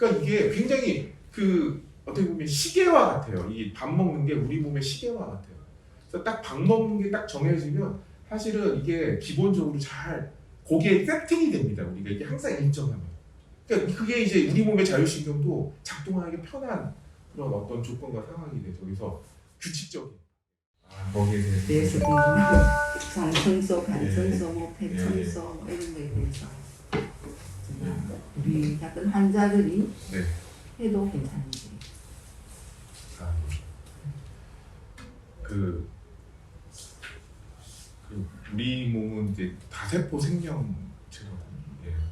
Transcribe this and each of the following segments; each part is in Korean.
그러니까 이게 굉장히 어떻게 보면 시계와 같아요. 이 밥 먹는 게 우리 몸의 시계와 같아요. 그래서 딱 밥 먹는 게 딱 정해지면 사실은 이게 기본적으로 잘 거기에 세팅이 됩니다. 우리가 이게 항상 일정하면. 그러니까 그게 이제 우리 몸의 자율신경도 작동하기 편한 그런 어떤 조건과 상황이 되죠. 그래서 규칙적인. 거기에 대해서 장청소, 간청소, 뭐 폐청소 뭐 이런 거에 대해서 우리 같은 환자들이 해도 괜찮은지. 우리 몸은 이제 다세포 생명체거든요.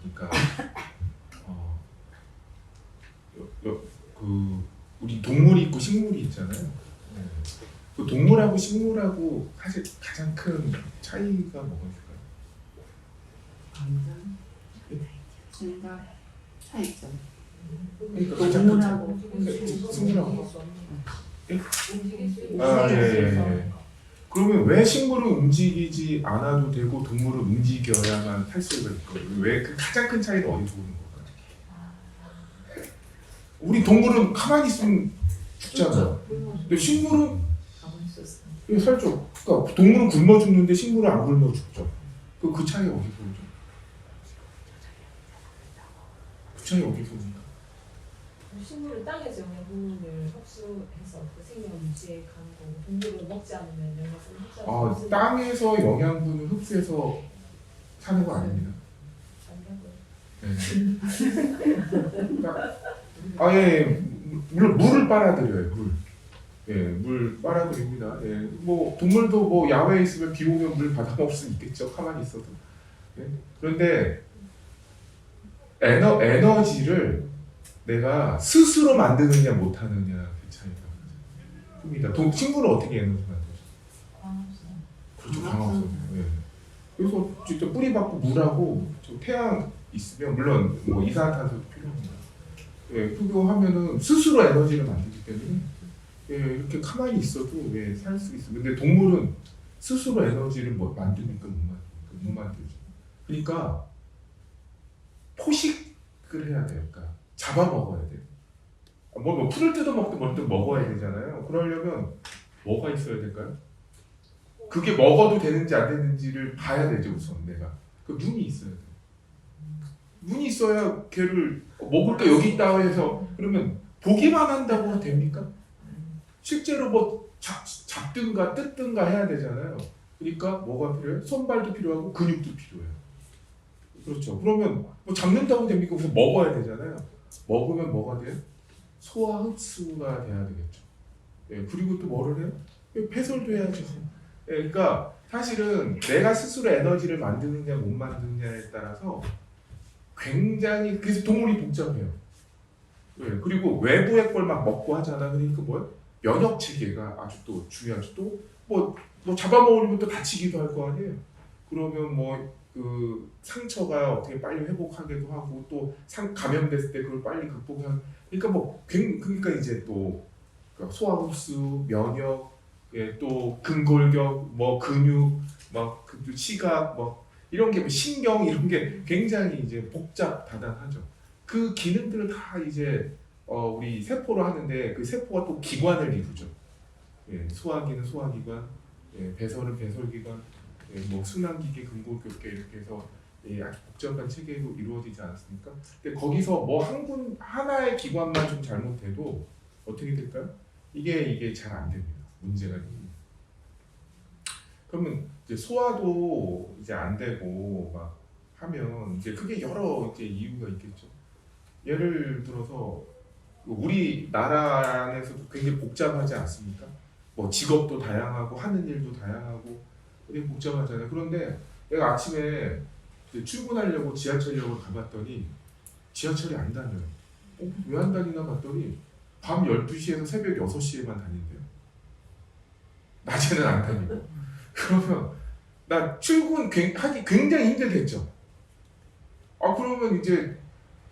그러니까 우리 동물이 있고 식물이 있잖아요. 그 동물하고 식물하고 사실 가장 큰 차이가 뭐가 있을까요? 생각 차이점. 그러니까 동물하고 식물하고. 예. 그러면 왜 식물은 움직이지 않아도 되고 동물은 움직여야만 할 수가 있거든요? 왜 그 가장 큰 차이가 어디서 오는 걸까요? 우리 동물은 가만히 있으면 죽잖아요. 근데 식물은 살죠. 그러니까 동물은 굶어 죽는데 식물은 안 굶어 죽죠. 그 차이 어디서 오죠? 그 차이 어디서 옵니까? 식물은 땅에서 영양분을 흡수해서 그 생명 유지에 가는 거고 동물은 먹지 않으면 영양분을 흡수하지 땅에서 영양분을 흡수해서 사는 거 아닙니다. 예. 물을 빨아들여요. 물 빨아들입니다. 예. 뭐 동물도 뭐 야외에 있으면 비 오면 물 받아 먹을 수 있겠죠. 가만히 있어도. 예. 그런데 에너지를 내가 스스로 만드느냐 못하느냐 그 차이가 큽니다. 식물은 어떻게 에너지 만들죠? 그렇죠. 광합성. 예. 그래서 진짜 뿌리 받고 물하고 태양 있으면 물론 뭐 이산화탄소도 필요합니다. 예, 흡요하면은 스스로 에너지를 만들기 때문에 이렇게 가만히 있어도 살 수 있어요. 근데 동물은 스스로 에너지를 만드니까 못 만들죠. 그러니까 포식을 해야 돼요. 그러니까 잡아먹어야 돼요. 뭐 풀을 뜯어먹든 뭐든 먹어야 되잖아요. 그러려면 뭐가 있어야 될까요? 그게 먹어도 되는지 안 되는지를 봐야 되죠. 우선 내가. 그 눈이 있어야 돼요. 눈이 있어야 걔를 먹을 게 여기 있다 해서 그러면 보기만 한다고 됩니까? 실제로 뭐 잡든가 뜯든가 해야 되잖아요. 그러니까 뭐가 필요해요? 손발도 필요하고 근육도 필요해요. 그렇죠. 그러면 뭐 잡는다고 됩니까? 그래서 먹어야 되잖아요. 먹으면 뭐가 돼요? 소화 흡수가 돼야 되겠죠. 예, 그리고 또 뭐를 해요? 배설도 해야죠. 예, 그러니까 사실은 내가 스스로 에너지를 만드느냐 못 만드느냐에 따라서 굉장히 그래서 동물이 복잡해요. 예, 그리고 외부의 걸 막 먹고 하잖아. 그러니까 뭐예요? 면역 체계가 아주 또 중요하죠. 또 뭐 잡아먹으면 또 다치기도 할 거 아니에요. 그러면 그 상처가 어떻게 빨리 회복하기도 하고 또 감염됐을 때 그걸 빨리 극복하는 그러니까 그러니까 이제 또 소화 흡수, 면역, 또 근골격, 근육, 그 시각, 이런 게 신경 이런 게 굉장히 이제 복잡다단하죠. 그 기능들을 다 이제 우리 세포로 하는데 그 세포가 또 기관을 이루죠. 소화기는 소화기관, 배설은 배설기관, 순환기계, 근골격계 이렇게 해서 아주 복잡한 체계로 이루어지지 않습니까? 근데 거기서 하나의 기관만 좀 잘못해도 어떻게 될까요? 이게 잘 안 됩니다. 문제가 됩니다. 그러면 이제 소화도 이제 안 되고 하면 이제 그게 여러 이제 이유가 있겠죠. 예를 들어서 우리 나라 안에서도 굉장히 복잡하지 않습니까? 직업도 다양하고 하는 일도 다양하고 되게 복잡하잖아요. 그런데 내가 아침에 출근하려고 지하철역을 가봤더니 지하철이 안 다녀요. 왜 안 다니나 봤더니 밤 12시에서 새벽 6시에만 다닌대요. 낮에는 안 다니고. 그러면 나 출근하기 굉장히 힘들겠죠. 그러면 이제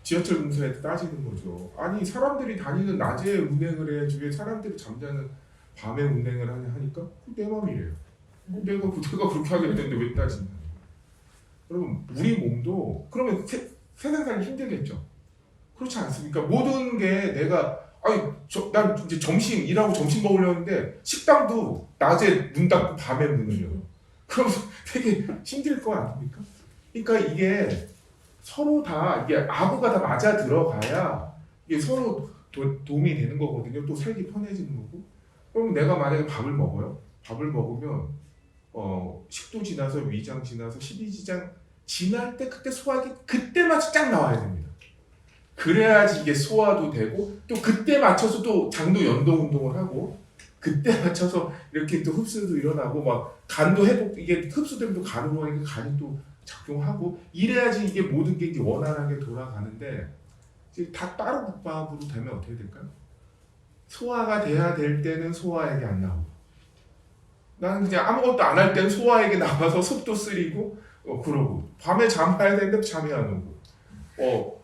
지하철 공사에 따지는 거죠. 아니 사람들이 다니는 낮에 운행을 해야지 왜 사람들이 잠자는 밤에 운행을 하니까 내 맘이래요. 내가 그렇게 하겠는데 왜 따지냐. 그러면 우리 몸도 그러면 세상 살기 힘들겠죠. 그렇지 않습니까? 모든 게 내가 난 이제 점심 일하고 점심 먹으려는데 식당도 낮에 문 닫고 밤에 문을 열어. 그럼 되게 힘들 거 아닙니까? 그러니까 이게 서로 다 이게 아구가 다 맞아 들어가야 이게 서로 도움이 되는 거거든요. 또 살기 편해지는 거고. 그럼 내가 만약에 밥을 먹어요. 밥을 먹으면 식도 지나서 위장 지나서 십이지장 지날 때 그때 소화기 그때 맞춰 쫙 나와야 됩니다. 그래야지 이게 소화도 되고 또 그때 맞춰서 또 장도 연동 운동을 하고 그때 맞춰서 이렇게 또 흡수도 일어나고 막 간도 회복 이게 흡수되면 또 간으로 하니까 간이 또 작용하고 이래야지 이게 모든 게 이제 원활하게 돌아가는데 이제 다 따로 국밥으로 되면 어떻게 될까요? 소화가 돼야 될 때는 소화액이 안 나오고 나는 그냥 아무것도 안 할 때는 소화액이 나와서 속도 쓰리고 그러고 밤에 잠자야 되는데 잠이 안 오고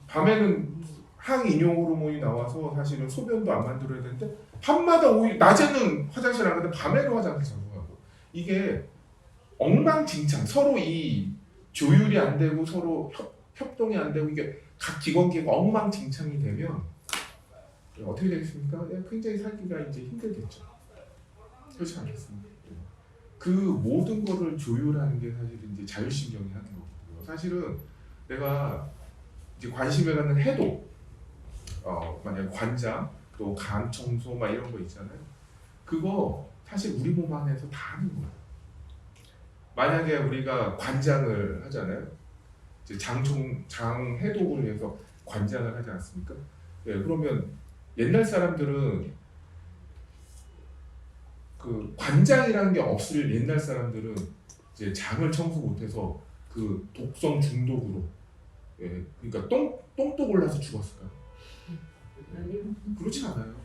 밤에는 항이뇨 호르몬이 나와서 사실은 소변도 안 만들어야 되는데 밤마다 오히려 낮에는 화장실 안 가는데 밤에는 화장실 가고 이게 엉망진창 서로 이 조율이 안 되고 서로 협동이 안 되고 이게 각 기관계가 엉망진창이 되면 어떻게 되겠습니까? 굉장히 살기가 이제 힘들겠죠. 그렇지 않겠습니까? 그 모든 거를 조율하는 게 사실 이제 자율신경이 하는 거거든요. 사실은 내가 이제 관심을 갖는 해독, 만약 관장, 또 간 청소 막 이런 거 있잖아요. 그거 사실 우리 몸 안에서 다 하는 거예요. 만약에 우리가 관장을 하잖아요. 이제 장 해독을 위해서 관장을 하지 않습니까? 예, 그러면 옛날 사람들은 그 관장이라는 게 없을 옛날 사람들은 이제 장을 청소 못해서 그 독성 중독으로 그러니까 똥도 골라서 죽었을까요? 그렇지 않아요.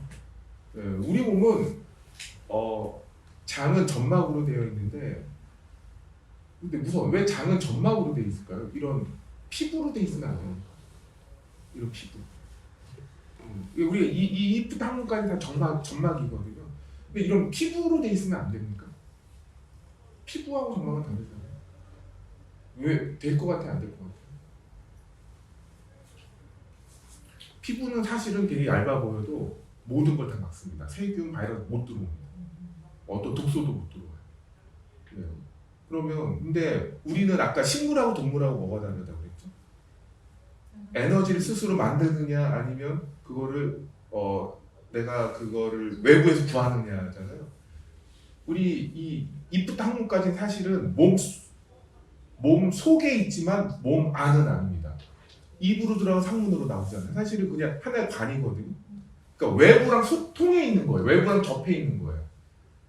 우리 몸은 장은 점막으로 되어 있는데 근데 무서워. 왜 장은 점막으로 되어 있을까요? 이런 피부로 되어 있으면 안 됩니까? 이런 피부. 우리가 이 이쁜 항문까지 다 점막이거든요. 근데 이런 피부로 되어 있으면 안 됩니까? 피부하고 점막은 다르잖아요. 왜 될 것 같아, 안 될 것 같아? 피부는 사실은 되게 얇아 보여도 모든 걸 다 막습니다. 세균, 바이러스 못 들어옵니다. 어떤 독소도 못 들어와요. 그래요. 그러면 근데 우리는 아까 식물하고 동물하고 뭐가 다르다고 그랬죠? 에너지를 스스로 만드느냐 아니면 그거를 내가 그거를 외부에서 구하느냐잖아요. 우리 이 이프트 항문까지는 사실은 몸 속에 있지만 몸 안은 아닙니다. 입으로 들어가 상문으로 나오잖아요. 사실은 그냥 하나의 관이거든요. 그러니까 외부랑 소통해 있는 거예요. 외부랑 접해 있는 거예요.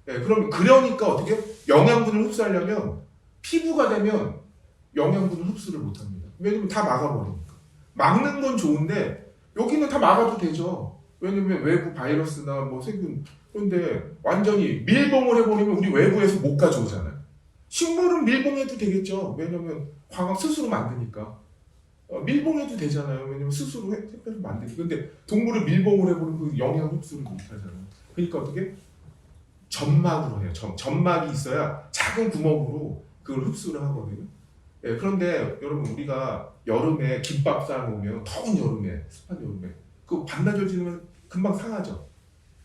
네, 그러니까 어떻게 영양분을 흡수하려면 피부가 되면 영양분을 흡수를 못합니다. 왜냐면 다 막아버리니까. 막는 건 좋은데 여기는 다 막아도 되죠. 왜냐면 외부 바이러스나 뭐 세균 그런데 완전히 밀봉을 해버리면 우리 외부에서 못 가져오잖아요. 식물은 밀봉해도 되겠죠. 왜냐면 광학 스스로 만드니까. 밀봉해도 되잖아요. 왜냐면 스스로 햇볕을 만드니까. 근데 동물을 밀봉을 해버리면 그 영양 흡수를 못 하잖아요. 그러니까 어떻게? 점막으로 해요. 점막이 있어야 작은 구멍으로 그걸 흡수를 하거든요. 예, 그런데 여러분 우리가 여름에 김밥 싸 놓으면 더운 여름에 습한 여름에 그 반나절 지나면 금방 상하죠.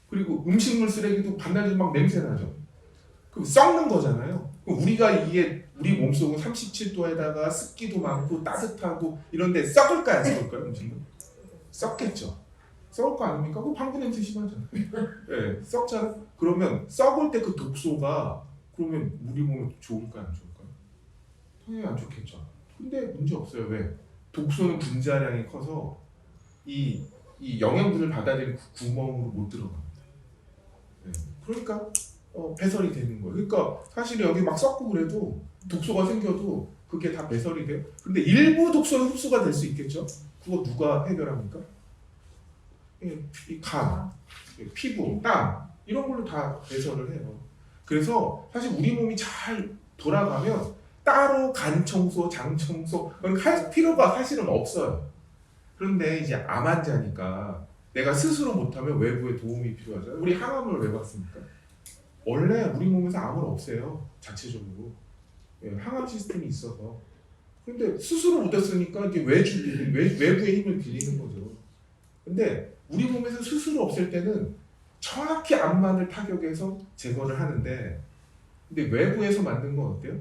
그리고 음식물 쓰레기도 반나절 막 냄새 나죠. 그럼 썩는 거잖아요. 그럼 우리가 이게 우리 몸속은 37도에다가 습기도 많고 따뜻하고 이런데 썩을까요, 안 썩을까요, 음식물? 썩겠죠. 썩을 거 아닙니까? 그 방구 냄새 심하잖아요. 네, 썩잖아. 그러면 썩을 때 그 독소가 그러면 우리 몸에 좋을까요, 안 좋을까요? 당연히 안 좋겠죠. 근데 문제 없어요. 왜? 독소는 분자량이 커서 이 영양분을 받아들이는 구멍으로 못 들어갑니다. 네. 그러니까 배설이 되는 거예요. 그러니까 사실 여기 막 썩고 그래도 독소가 생겨도 그게 다 배설이 돼요. 근데 일부 독소는 흡수가 될 수 있겠죠. 그거 누가 해결합니까? 이 간, 피부, 땀 이런 걸로 다 배설을 해요. 그래서 사실 우리 몸이 잘 돌아가면 따로 간 청소, 장 청소 할 필요가 사실은 없어요. 그런데 이제 암 환자니까 내가 스스로 못하면 외부의 도움이 필요하잖아요. 우리 항암을 왜 받습니까? 원래 우리 몸에서 암을 없애요. 자체적으로. 항암 시스템이 있어서. 근데 스스로 못했으니까 이게 외부의 힘을 빌리는 거죠. 근데 우리 몸에서 스스로 없을 때는 정확히 암만을 타격해서 제거를 하는데, 근데 외부에서 만든 건 어때요?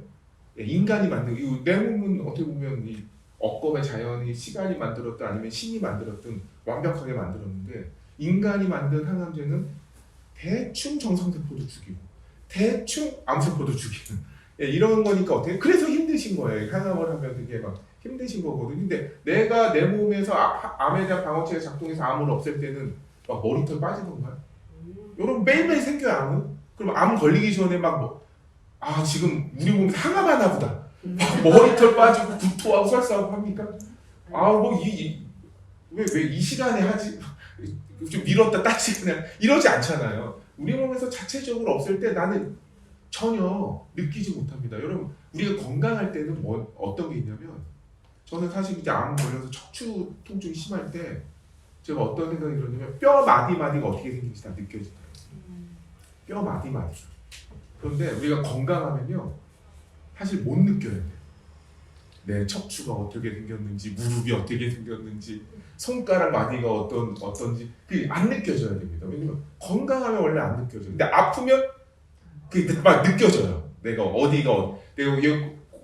인간이 만든, 내 몸은 어떻게 보면 이 억겁의 자연이 시간이 만들었든 아니면 신이 만들었든 완벽하게 만들었는데, 인간이 만든 항암제는 대충 정상세포도 죽이고 대충 암세포도 죽이는, 이런 거니까 어떻게, 그래서 힘드신 거예요. 항암을 하면 되게 막 힘드신 거거든요. 근데 내가 내 몸에서 암에 대한 방어체가 작동해서 암을 없앨 때는 막 머리털 빠지던가요? 여러분 매일매일 생겨요, 암은. 그럼 암 걸리기 전에 지금 우리 몸에서 항암하나 보다, 막 머리털 빠지고 구토하고 설사하고 합니까? 왜 이 시간에 하지? 좀 미뤘다 다시 그냥 이러지 않잖아요. 우리 몸에서 자체적으로 없을 때 나는 전혀 느끼지 못합니다. 여러분, 우리가 건강할 때는 어떤 게 있냐면, 저는 사실 이제 암 걸려서 척추 통증이 심할 때 제가 어떤 생각이 들었냐면, 뼈 마디마디가 어떻게 생긴지 다 느껴지더라고요. 뼈 마디마디. 그런데 우리가 건강하면요, 사실 못 느껴야 돼요. 내 척추가 어떻게 생겼는지, 무릎이 어떻게 생겼는지, 손가락 마디가 어떤지 그게 안 느껴져야 됩니다. 왜냐면 건강하면 원래 안 느껴져요. 근데 아프면 그게 막 느껴져요. 내가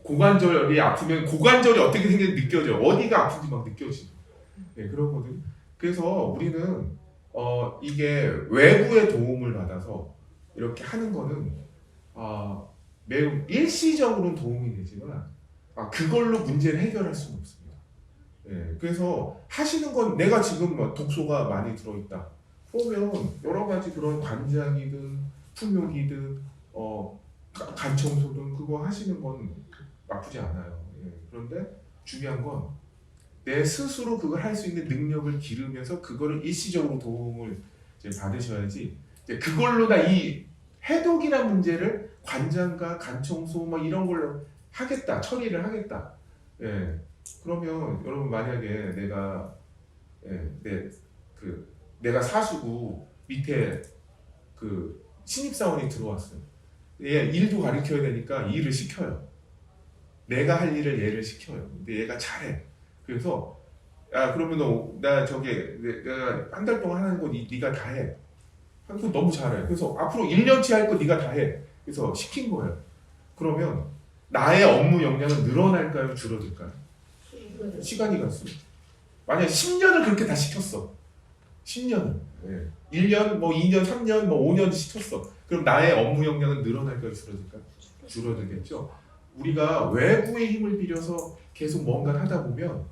고관절이 아프면 고관절이 어떻게 생겼는지 느껴져요. 어디가 아픈지 막 느껴지죠. 그렇거든요. 그래서 우리는 이게 외부의 도움을 받아서 이렇게 하는 거는 매우 일시적으로는 도움이 되지만 그걸로 문제를 해결할 수는 없습니다. 그래서 하시는 건, 내가 지금 독소가 많이 들어있다 그러면 여러 가지 그런 관장이든 풍욕이든 간 청소든 그거 하시는 건 나쁘지 않아요. 그런데 중요한 건 내 스스로 그걸 할 수 있는 능력을 기르면서 그거를 일시적으로 도움을 이제 받으셔야지, 이제 그걸로 다 이 해독이란 문제를 관장과 간 청소 이런 걸로 하겠다, 처리를 하겠다. 그러면 여러분, 만약에 내가 사수고 밑에 그 신입사원이 들어왔어요. 얘 일도 가르쳐야 되니까 일을 시켜요. 내가 할 일을 얘를 시켜요. 근데 얘가 잘해. 그래서 그러면 내가 한 달 동안 하는 거 네가 다 해. 그거 너무 잘해. 그래서 앞으로 1년치 할 거 네가 다 해. 그래서 시킨 거예요. 그러면 나의 업무 역량은 늘어날까요? 줄어들까요? 시간이 갈수록. 만약에 10년을 그렇게 다 시켰어. 10년을. 1년, 2년, 3년, 5년 시켰어. 그럼 나의 업무 역량은 늘어날까요? 줄어들까요? 줄어들겠죠. 우리가 외부의 힘을 빌려서 계속 뭔가를 하다 보면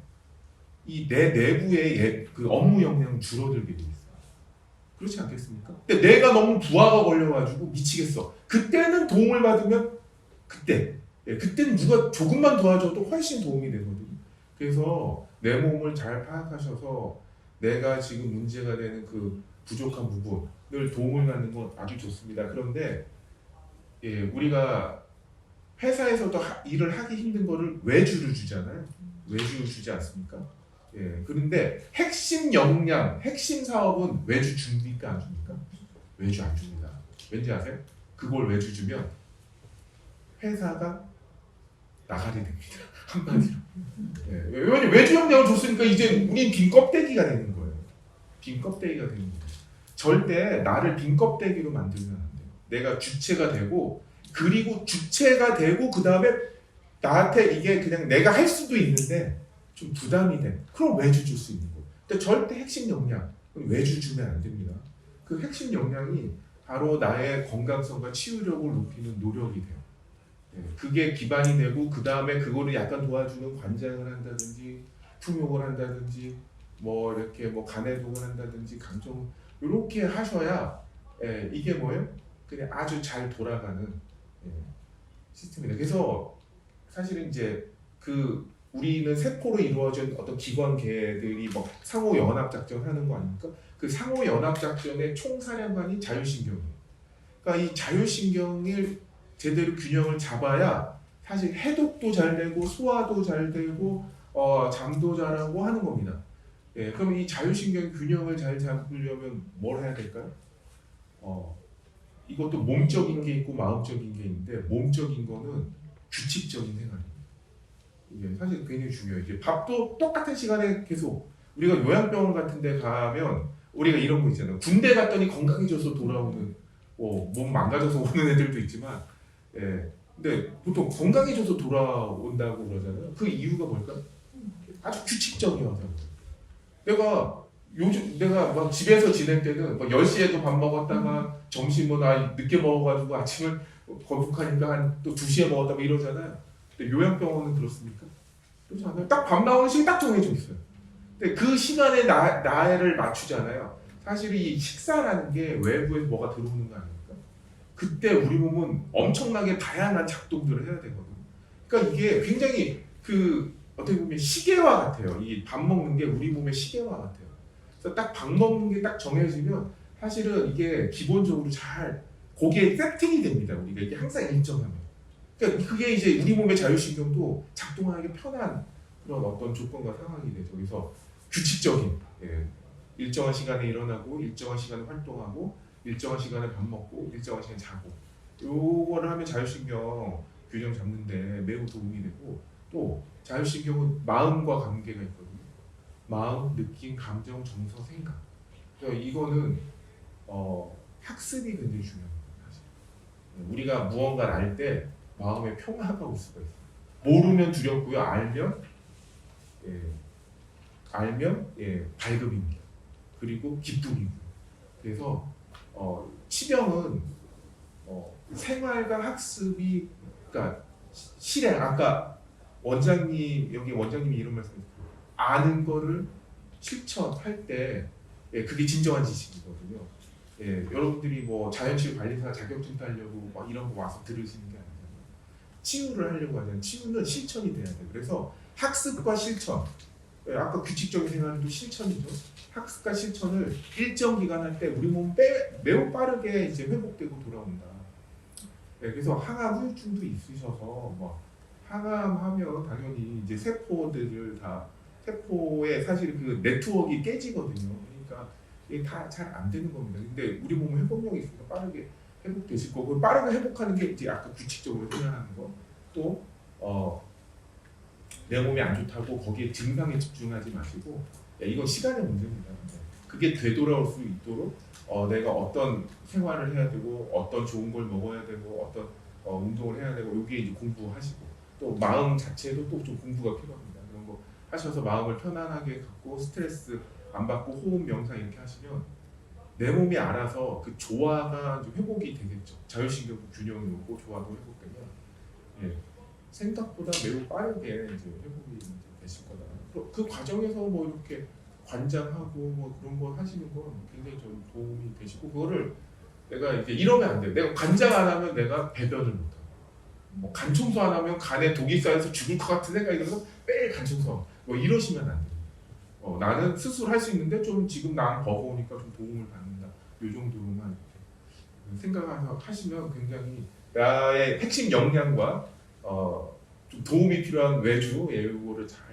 이 내 내부의 그 업무 역량은 줄어들게 돼 있어요. 그렇지 않겠습니까? 근데 내가 너무 부하가 걸려가지고 미치겠어. 그때는 도움을 받으면 그때는 누가 조금만 도와줘도 훨씬 도움이 되거든요. 그래서 내 몸을 잘 파악하셔서 내가 지금 문제가 되는 그 부족한 부분을 도움을 받는 건 아주 좋습니다. 그런데 우리가 회사에서도 일을 하기 힘든 거를 외주를 주잖아요. 외주를 주지 않습니까? 그런데 핵심 역량, 핵심 사업은 외주 줍니까? 안 줍니까? 외주 안 줍니다. 왠지 아세요? 그걸 외주 주면 회사가 나가리 됩니다. 한마디로. 왜냐면 외주 역량을 줬으니까 이제 우린 빈 껍데기가 되는 거예요. 빈 껍데기가 되는 거예요. 절대 나를 빈 껍데기로 만들면 안 돼요. 내가 주체가 되고, 그리고 주체가 되고 그 다음에 나한테 이게 그냥 내가 할 수도 있는데 좀 부담이 돼. 그럼 외주 줄 수 있는 거예요. 근데 절대 핵심 역량, 외주 주면 안 됩니다. 그 핵심 역량이 바로 나의 건강성과 치유력을 높이는 노력이 돼요. 그게 기반이 되고, 그 다음에 그거를 약간 도와주는 관장을 한다든지 풍욕을 한다든지 이렇게 간해독을 한다든지 강정, 이렇게 하셔야 이게 뭐예요? 그냥 아주 잘 돌아가는 시스템이다. 그래서 사실은 이제 우리는 세포로 이루어진 어떤 기관계들이 상호 연합 작전 하는 거 아닙니까? 그 상호 연합 작전의 총사령관이 자율신경이에요. 그러니까 이 자율신경을 제대로 균형을 잡아야 사실 해독도 잘 되고 소화도 잘 되고 잠도 잘하고 하는 겁니다. 그럼 이 자율신경 균형을 잘 잡으려면 뭘 해야 될까요? 이것도 몸적인 게 있고 마음적인 게 있는데, 몸적인 거는 규칙적인 생활입니다. 이게 사실 굉장히 중요해요. 이게 밥도 똑같은 시간에 계속 우리가 요양병원 같은 데 가면 우리가 이런 거 있잖아요. 군대 갔더니 건강해져서 돌아오는 몸 망가져서 오는 애들도 있지만 예. 근데 보통 건강해져서 돌아온다고 그러잖아요. 그 이유가 뭘까요? 아주 규칙적이어서. 내가 막 집에서 지낼 때는 막 10시에도 밥 먹었다가 점심은 늦게 먹어가지고 아침을 거북하니까 한 또 2시에 먹었다가 이러잖아요. 근데 요양병원은 그렇습니까? 그렇지 않아요. 딱 밥 나오는 시간이 딱 정해져 있어요. 근데 그 시간에 나를 맞추잖아요. 사실 이 식사라는 게 외부에서 뭐가 들어오는 거 아닙니까? 그때 우리 몸은 엄청나게 다양한 작동들을 해야 되거든요. 그러니까 이게 굉장히 어떻게 보면 시계와 같아요. 이 밥 먹는 게 우리 몸의 시계와 같아요. 그래서 딱 밥 먹는 게 딱 정해지면 사실은 이게 기본적으로 잘 거기에 세팅이 됩니다. 우리가 이게 항상 일정하면. 그러니까 그게 이제 우리 몸의 자율신경도 작동하기 편한 그런 어떤 조건과 상황이 되죠. 그래서 규칙적인 일정한 시간에 일어나고 일정한 시간에 활동하고 일정한 시간에 밥 먹고 일정한 시간에 자고 요거를 하면 자율신경 균형 잡는데 매우 도움이 되고 또 자율신경은 마음과 관계가 있거든요. 마음, 느낌, 감정, 정서, 생각. 그래서 이거는 학습이 굉장히 중요합니다. 사실. 우리가 무언가를 알 때 마음의 평화가 올 수가 있어요. 모르면 두렵고요. 알면 발급입니다. 그리고 기쁨이고. 그래서 치명은 생활과 학습이 그러니까 실행 아까 여기 원장님이 이런 말씀했어요. 아는 거를 실천할 때 그게 진정한 지식이거든요. 여러분들이 뭐 자연치유 관리사 자격증 따려고 막 이런 거 와서 들으시는 게 아니잖아요. 치유를 하려고 하잖아요. 치유는 실천이 돼야 돼요. 그래서 학습과 실천 아까 규칙적인 생활도 실천이죠. 학습과 실천을 일정 기간 할 때 우리 몸 매우 빠르게 이제 회복되고 돌아온다. 그래서 항암 후유증도 있으셔서 뭐 항암하면 당연히 이제 세포들을 세포의 사실 그 네트워크가 깨지거든요. 그러니까 이게 다 잘 안 되는 겁니다. 근데 우리 몸은 회복력이 있으니까 빠르게 회복되실 거고 빠르게 회복하는 게 이제 아까 규칙적으로 생활하는 거 또 내 몸이 안 좋다고 거기에 증상에 집중하지 마시고 이건 시간의 문제입니다. 그게 되돌아올 수 있도록 내가 어떤 생활을 해야 되고 어떤 좋은 걸 먹어야 되고 어떤 운동을 해야 되고 여기에 이제 공부하시고 또 마음 자체도 또 좀 공부가 필요합니다. 그런 거 하셔서 마음을 편안하게 갖고 스트레스 안 받고 호흡 명상 이렇게 하시면 내 몸이 알아서 그 조화가 이제 회복이 되겠죠. 자율신경 균형이 오고 조화도 회복되면 생각보다 매우 빠르게 이제 회복이 되실 거다. 그 과정에서 뭐 이렇게 관장하고 뭐 그런 거 하시는 건 굉장히 좀 도움이 되시고 그거를 내가 이제 이러면 안 돼. 내가 관장 안 하면 내가 배변을 못 하고 뭐 간 청소 안 하면 간에 독이 쌓여서 죽을 것 같은 생각이 들어서 매일 간 청소 뭐 이러시면 안 돼요. 나는 스스로 할 수 있는데 좀 지금 나는 버거우니까 좀 도움을 받는다. 이 정도로만 생각하시면 굉장히 나의 핵심 역량과 좀 도움이 필요한 외주 이거를 잘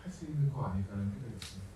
할 수 있는 거 아닐까 하는 생각이 듭니다.